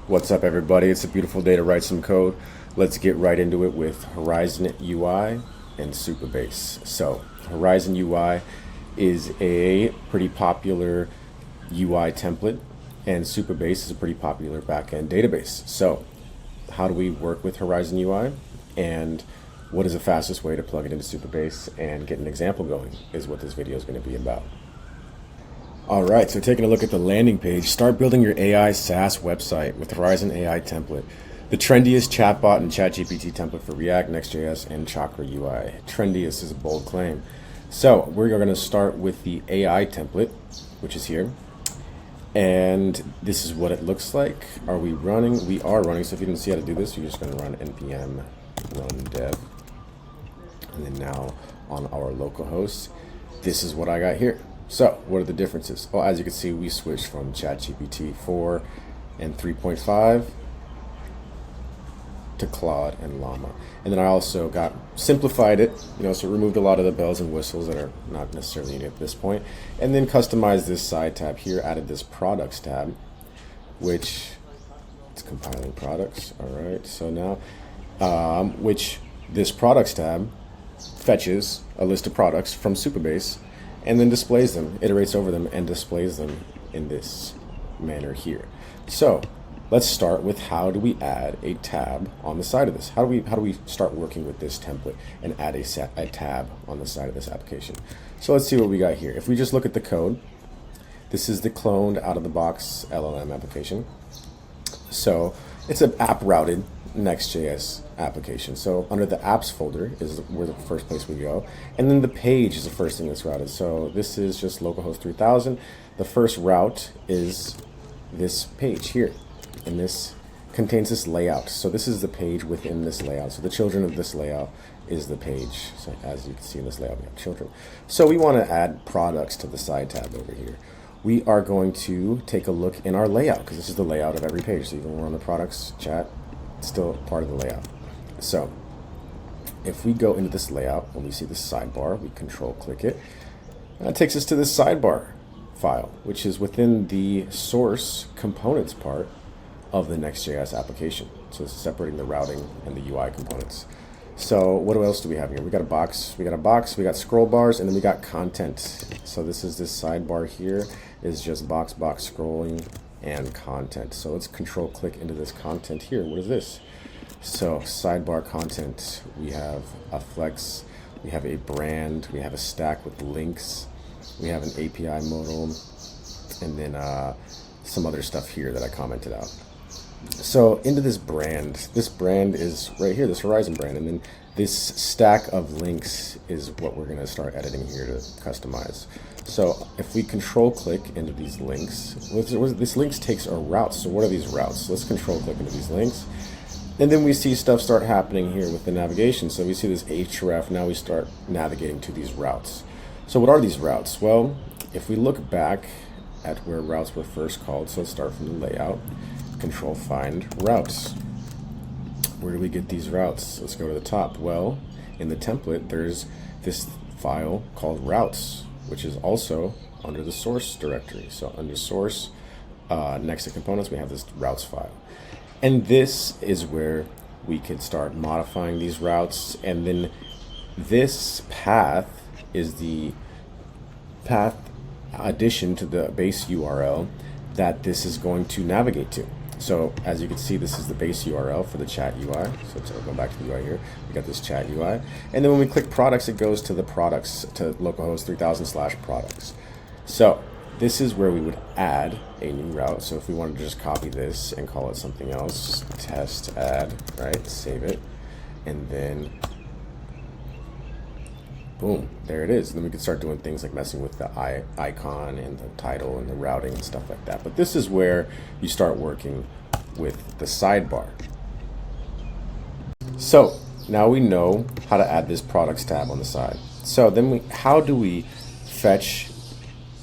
What's up, everybody? It's a beautiful day to write some code. Let's get right into it with Horizon UI and Supabase. So, Horizon UI is a pretty popular UI template, and Supabase is a pretty popular backend database. So, how do we work with Horizon UI, and what is the fastest way to plug it into Supabase and get an example going is what this video is going to be about. Alright, so taking a look at the landing page, start building your AI SaaS website with Horizon AI template, the trendiest chatbot and ChatGPT template for React, NexJS, and Chakra UI. Trendiest is a bold claim. So we're going to start with the AI template, which is here. And this is what it looks like. Are we running? We are running. So if you didn't see how to do this, you're just going to run npm run dev. And then now on our local host, this is what I got here. So, what are the differences? Well, as you can see, we switched from ChatGPT 4 and 3.5 to Claude and Llama. And then I also simplified it, so removed a lot of the bells and whistles that are not necessarily needed at this point. And then customized this side tab here, added this products tab, which it's compiling products. All right, so now, which this products tab fetches a list of products from Supabase and then displays them, iterates over them, and displays them in this manner here. So let's start with how do we add a tab on the side of this? How do we start working with this template and add a tab on the side of this application? So let's see what we got here. If we just look at the code, this is the cloned out-of-the-box LLM application. So it's an app-routed NexJS application. So under the apps folder is where the first place we go, and then the page is the first thing that's routed. So this is just localhost 3000. The first route is this page here, and this contains this layout. So this is the page within this layout. So the children of this layout is the page. So as you can see in this layout, we have children. So we want to add products to the side tab over here. We are going to take a look in our layout, because this is the layout of every page. So even when we're on the products chat, it's still part of the layout. So if we go into this layout and we see this sidebar, we control click it. And that takes us to this sidebar file, which is within the source components part of the Next.js application. So it's separating the routing and the UI components. So what else do we have here? We got a box, we got scroll bars, and then we got content. So this sidebar here is just box scrolling and content. So let's control click into this content here. What is this? So sidebar content, we have a flex, we have a brand, we have a stack with links, we have an API modal, and then some other stuff here that I commented out. So into this brand is right here, this Horizon brand, and then this stack of links is what we're going to start editing here to customize. So if we control click into these links, this links takes our routes. So what are these routes? So let's control click into these links. And then we see stuff start happening here with the navigation. So we see this href, now we start navigating to these routes. So what are these routes? Well, if we look back at where routes were first called, so let's start from the layout, control find routes. Where do we get these routes? Let's go to the top. Well, in the template, there's this file called routes, which is also under the source directory. So under source, next to components, we have this routes file. And this is where we can start modifying these routes. And then this path is the path addition to the base URL that this is going to navigate to. So as you can see, this is the base URL for the chat UI. So let's go back to the UI here. We got this chat UI. And then when we click products, it goes to the products, to localhost 3000/products. So this is where we would add a new route. So if we wanted to just copy this and call it something else, test add, right? Save it. And then boom, there it is. And then we can start doing things like messing with the icon and the title and the routing and stuff like that. But this is where you start working with the sidebar. So now we know how to add this products tab on the side. So then how do we fetch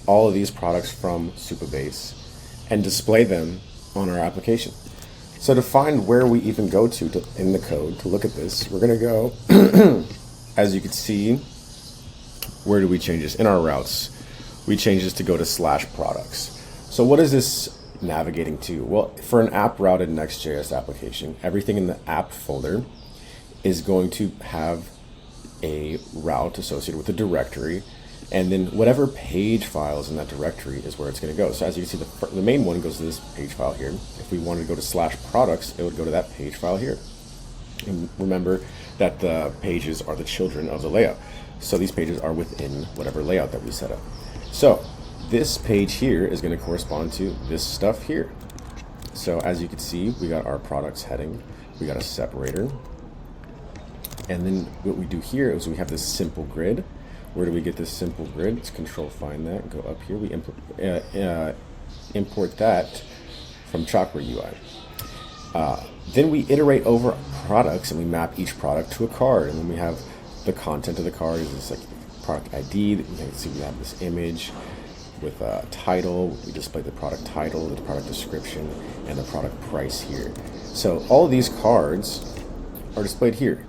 all of these products from Supabase and display them on our application? So to find where we even go to in the code to look at this, we're going to go, as you can see, where do we change this? In our routes, we change this to go to /products. So what is this navigating to? Well, for an app routed NexJS application, everything in the app folder is going to have a route associated with a directory, and then whatever page file is in that directory is where it's going to go. So as you can see, the main one goes to this page file here. If we wanted to go to /products, it would go to that page file here. And remember that the pages are the children of the layout. So these pages are within whatever layout that we set up. So this page here is going to correspond to this stuff here. So as you can see, we got our products heading, we got a separator, and then what we do here is we have this simple grid. Where do we get this simple grid? Let's control find that, go up here. We import that from Chakra UI. Then we iterate over products and we map each product to a card. And then we have the content of the card is this like product ID. You can see we have this image with a title. We display the product title, the product description, and the product price here. So all of these cards are displayed here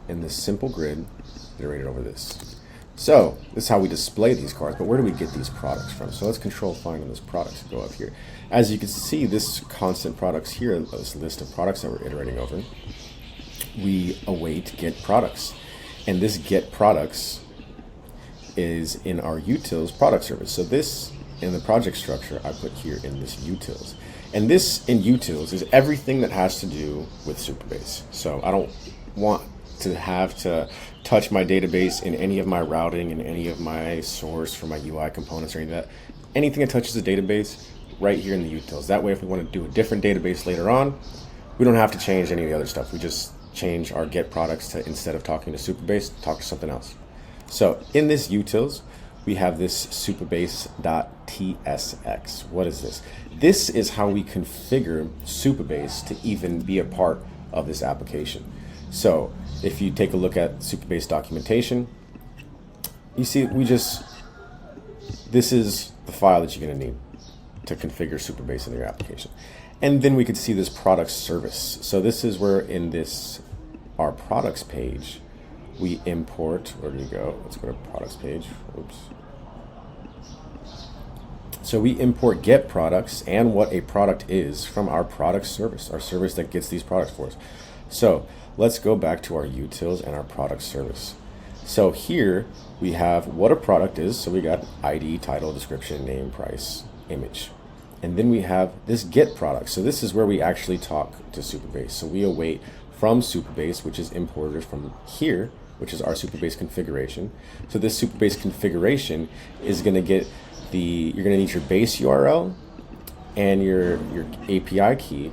in this simple grid iterated over this. So this is how we display these cards, but where do we get these products from? So let's control find on this products, go up here. As you can see, this constant products here, this list of products that we're iterating over, we await get products. And this get products is in our utils product service. So this in the project structure I put here in this utils. And this in utils is everything that has to do with Supabase. So I don't want to have to touch my database in any of my routing and any of my source for my UI components or anything like that. Anything that touches the database, right here in the utils. That way, if we want to do a different database later on, we don't have to change any of the other stuff. We just change our get products to, instead of talking to Supabase, talk to something else. So in this utils, we have this supabase.tsx. What is this? This is how we configure Supabase to even be a part of this application. So if you take a look at Supabase documentation, you see this is the file that you're going to need to configure Supabase in your application. And then we could see this product service. So this is where in this, our products page, we import, where do you go? Let's go to products page. Oops. So we import get products and what a product is from our product service, our service that gets these products for us. So let's go back to our utils and our product service. So here we have what a product is. So we got ID, title, description, name, price, image. And then we have this get product. So this is where we actually talk to Supabase. So we await from Supabase, which is imported from here, which is our Supabase configuration. So this Supabase configuration is going to get you're going to need your base URL and your API key.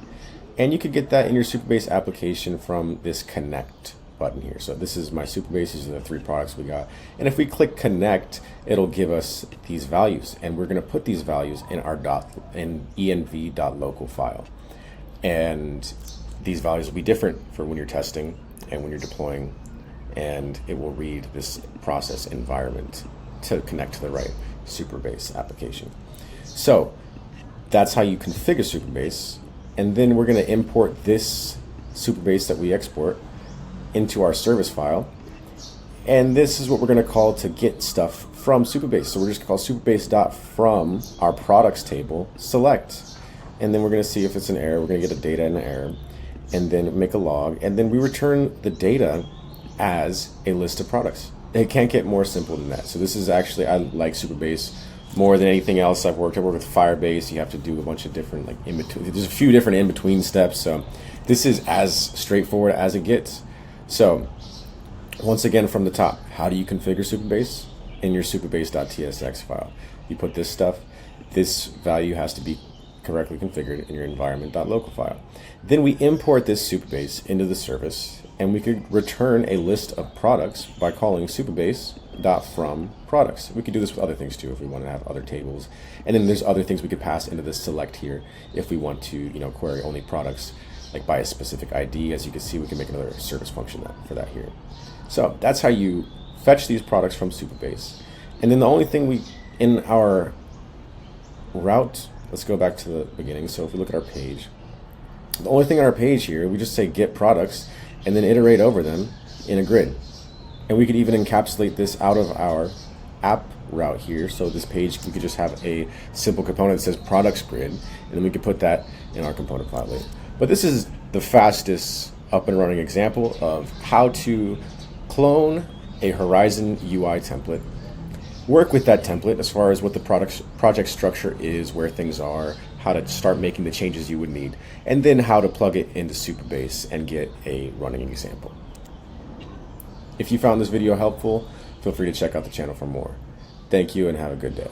And you could get that in your Supabase application from this connect button here. So this is my Supabase, these are the 3 products we got. And if we click connect, it'll give us these values. And we're gonna put these values in our env.local file. And these values will be different for when you're testing and when you're deploying. And it will read this process environment to connect to the right Supabase application. So that's how you configure Supabase. And then we're going to import this Supabase that we export into our service file. And this is what we're going to call to get stuff from Supabase. So we're just going to call supabase.from our products table select. And then we're going to see if it's an error. We're going to get a data and an error. And then make a log. And then we return the data as a list of products. It can't get more simple than that. So this is actually, I like Supabase more than anything else I've worked. I work with Firebase. You have to do a bunch of different like in between. There's a few different in between steps. So this is as straightforward as it gets. So once again from the top, how do you configure Supabase? In your supabase.tsx file, you put this stuff. This value has to be correctly configured in your environment.local file. Then we import this Supabase into the service, and we could return a list of products by calling supabase.from products. We could do this with other things too if we want to have other tables. And then there's other things we could pass into this select here if we want to, query only products like by a specific ID. As you can see, we can make another service function for that here. So that's how you fetch these products from Supabase. And then the only thing in our route, let's go back to the beginning. So if we look at our page, the only thing on our page here, we just say get products and then iterate over them in a grid. And we could even encapsulate this out of our app route here. So this page, we could just have a simple component that says products grid, and then we could put that in our component Plotly. But this is the fastest up and running example of how to clone a Horizon UI template, work with that template as far as what the project structure is, where things are, how to start making the changes you would need, and then how to plug it into Supabase and get a running example. If you found this video helpful, feel free to check out the channel for more. Thank you and have a good day.